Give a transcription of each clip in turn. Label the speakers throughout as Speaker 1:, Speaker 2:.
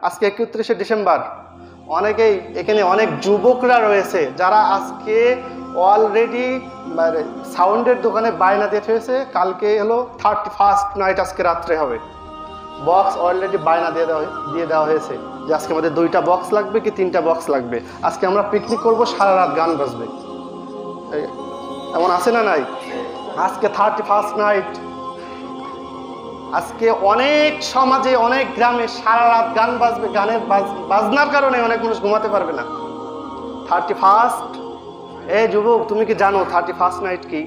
Speaker 1: আজকে 31শে ডিসেম্বর। অনেকেই এখানে অনেক যুবকরা রয়েছে যারা আজকে অলরেডি সাউন্ডের দোকানে বায়না দিয়ে হয়েছে, কালকে হলো 31st নাইট, আজকে রাত্রে হবে। বক্স অলরেডি বায়না দিয়ে দেওয়া হয়েছে যে আজকে আমাদের 2টা বক্স লাগবে কি 3টা বক্স লাগবে, আজকে আমরা পিকনিক করব, সারা রাত গান বাজবে। এমন আছে না নাই? আজকে 31st নাইট, আজকে অনেক সমাজে অনেক গ্রামে সারা রাত গান বাজবে। গানের বাজনার কারণে অনেক মানুষ ঘুমাতে পারবে না। 31st, এই যুবক তুমি কি জানো 31st নাইট কি?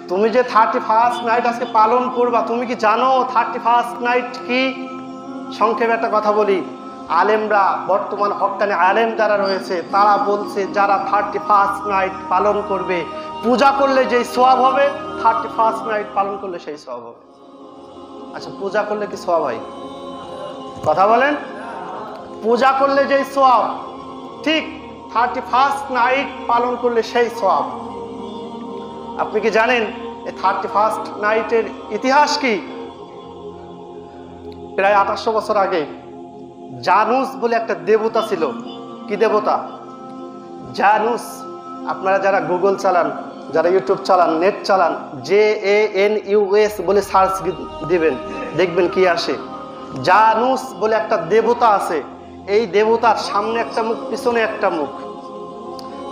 Speaker 1: তুমি যে 31st নাইট আজকে পালন করবা, তুমি কি জানো 31st নাইট কি? সংক্ষেপে একটা কথা বলি, আলেমরা, বর্তমান হক্কানি আলেম যারা রয়েছে তারা বলছে যারা 31st নাইট পালন করবে, পূজা করলে যেই সওয়াব হবে 31st নাইট পালন করলে সেই সওয়াব হবে। আচ্ছা, পূজা করলে কি সওয়াব হয়? কথা বলেন। পূজা করলে যেই সওয়াব, ঠিক 31st নাইট পালন করলে সেই সওয়াব। আপনি কি জানেন এই 31st নাইটের ইতিহাস কি? প্রায় 2800 বছর আগে জানুস বলে একটা দেবতা ছিল। কি দেবতা? জানুস। আপনারা যারা গুগল চালান, যারা ইউটিউব চালান, নেট চালান, JANUS বলে সার্চ দিবেন, দেখবেন কি আসে। জানুস বলে একটা দেবতা আছে। এই দেবতার সামনে একটা মুখ, পিছনে একটা মুখ।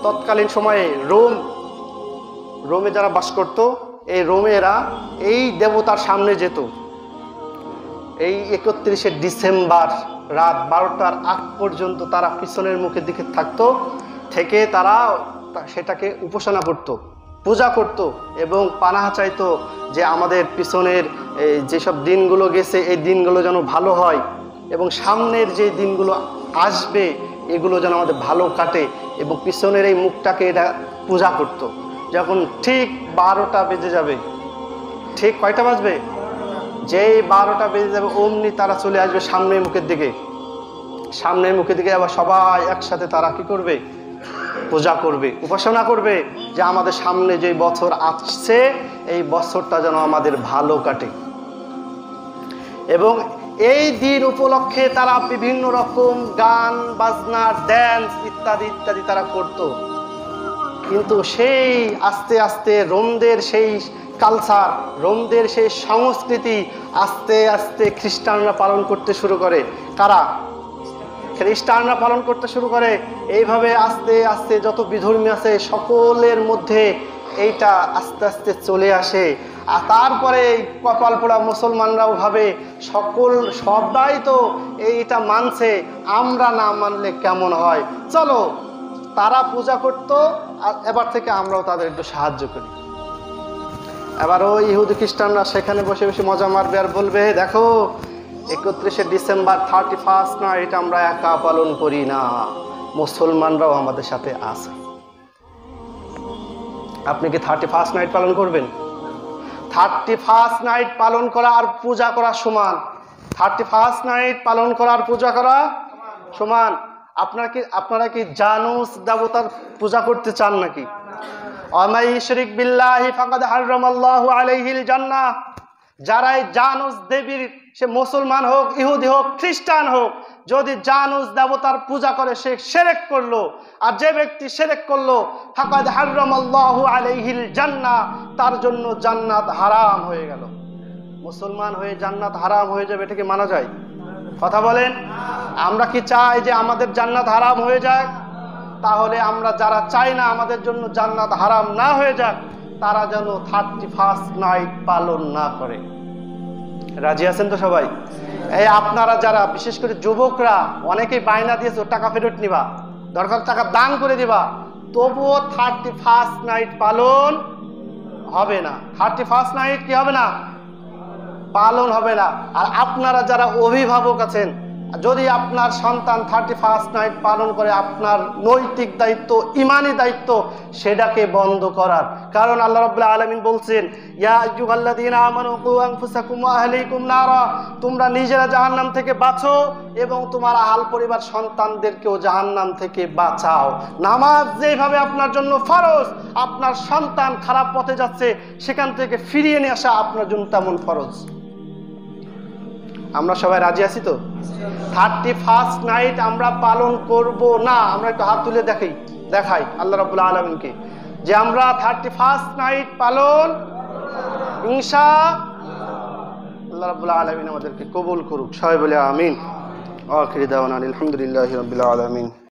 Speaker 1: তৎকালীন সময়ে রোমে যারা বাস করত, এই রোমেরা এই দেবতার সামনে যেত। এই 31শে ডিসেম্বর রাত 12টার আগ পর্যন্ত তারা পিছনের মুখের দিকে থাকতো, থেকে তারা সেটাকে উপাসনা করত, পূজা করত এবং পানাহা চাইতো যে আমাদের পিছনের যেসব দিনগুলো গেছে এই দিনগুলো যেন ভালো হয় এবং সামনের যে দিনগুলো আসবে এগুলো যেন আমাদের ভালো কাটে, এবং পিছনের এই মুখটাকে এটা পূজা করত। যখন ঠিক 12টা বেজে যাবে, ঠিক কয়টা বাজবে? যেই 12টা বেজে যাবে অমনি তারা চলে আসবে সামনের মুখের দিকে। সামনের মুখের দিকে আবার সবাই একসাথে তারা কি করবে? পূজা করবে, উপাসনা করবে যে আমাদের সামনে যে বছর আসছে এই বছরটা যেন আমাদের ভালো কাটে। এবং এই দিন উপলক্ষে তারা বিভিন্ন রকম গান বাজনা, ড্যান্স ইত্যাদি ইত্যাদি তারা করত। কিন্তু সেই আস্তে আস্তে রোমদের সেই কালচার, রোমদের সেই সংস্কৃতি আস্তে আস্তে খ্রিস্টানরা পালন করতে শুরু করে। কারা? খ্রিস্টানরা পালন করতে শুরু করে। এইভাবে আস্তে আস্তে যত বিধর্মী আছে সকলের মধ্যে এইটা আস্তে আস্তে চলে আসে। আর তারপরে কপাল পোড়া মুসলমানরাও ভাবে সবাই তো এইটা মানছে, আমরা না মানলে কেমন হয়, চলো তারা পূজা করতো, আর এবার থেকে আমরাও তাদের একটু সাহায্য করি। এবার ওই ইহুদি খ্রিস্টানরা সেখানে বসে বসে মজা মারবে আর বলবে, দেখো 31শে ডিসেম্বর 31st নাইট আমরা একা পালন করি না, মুসলমানরাও আমাদের সাথে আছে। আপনি কি 31st নাইট পালন করবেন? 31st নাইট পালন করা আর পূজা করা সমান। 31st নাইট পালন করা আর পূজা করা সমান। আপনারা কি জানুস দেবতার পূজা করতে চান নাকি? ওয়ামাই ইউশরিক বিল্লাহি ফাকাদ হারামাল্লাহু আলাইহিল জান্নাহ। যারাই জানুস দেবীর, সে মুসলমান হোক, ইহুদি হোক, খ্রিস্টান হোক, যদি জানুস দেবতার পূজা করে সে শিরক করলো। আর যে ব্যক্তি শিরক করলো ফাকাদ হারামাল্লাহু আলাইহিল জান্নাহ, তার জন্য জান্নাত হারাম হয়ে গেল। মুসলমান হয়ে জান্নাত হারাম হয়ে যাবে, এটাকে মানা যায়? কথা বলেন। আমরা কি চাই যে আমাদের জান্নাত হারাম হয়ে যাক? তাহলে আমরা যারা চাই না আমাদের জন্য জান্নাত হারাম না হয়ে যাক, তারা যেন 31st নাইট পালন না করে। রাজি আছেন তো সবাই? এই আপনারা যারা, বিশেষ করে যুবকরা, অনেকেই বায়না দিয়েছো টাকা ফেরত নিবা, দরকার টাকা দান করে দিবা, তবুও 31st নাইট পালন হবে না। 31st নাইট কি হবে না? পালন হবে না। আর আপনারা যারা অভিভাবক আছেন, যদি আপনার সন্তান 31st নাইট পালন করে, আপনার নৈতিক দায়িত্ব, ঈমানি দায়িত্ব সেটাকে বন্ধ করার। কারণ আল্লাহ রাব্বুল আলামিন বলছেন, ইয়া আইয়ুহাল্লাযীনা আমানু কু আনফুসাকুম ওয়া আহলিকুম নারা, তোমরা নিজেরা জাহান্নাম থেকে বাঁচো এবং তোমার আহাল পরিবার সন্তানদেরকেও জাহান্নাম থেকে বাঁচাও। নামাজ যেভাবে আপনার জন্য ফরজ, আপনার সন্তান খারাপ পথে যাচ্ছে সেখান থেকে ফিরিয়ে নিয়ে আসা আপনার জন্য তেমন ফরজ। আমরা সবাই রাজি আছি তো? 31st নাইট আমরা পালন করব না। আমরা একটু হাত তুলে দেখাই আল্লাহ রাব্বুল আলামিনকে যে আমরা 31st নাইট পালন ইনশাআল্লাহ রাব্বুল আলামিন আমাদেরকে কবুল করুক। সবাই বলে আমিন। আখির দাওয়ানা আলহামদুলিল্লাহি রাব্বিল আলামিন।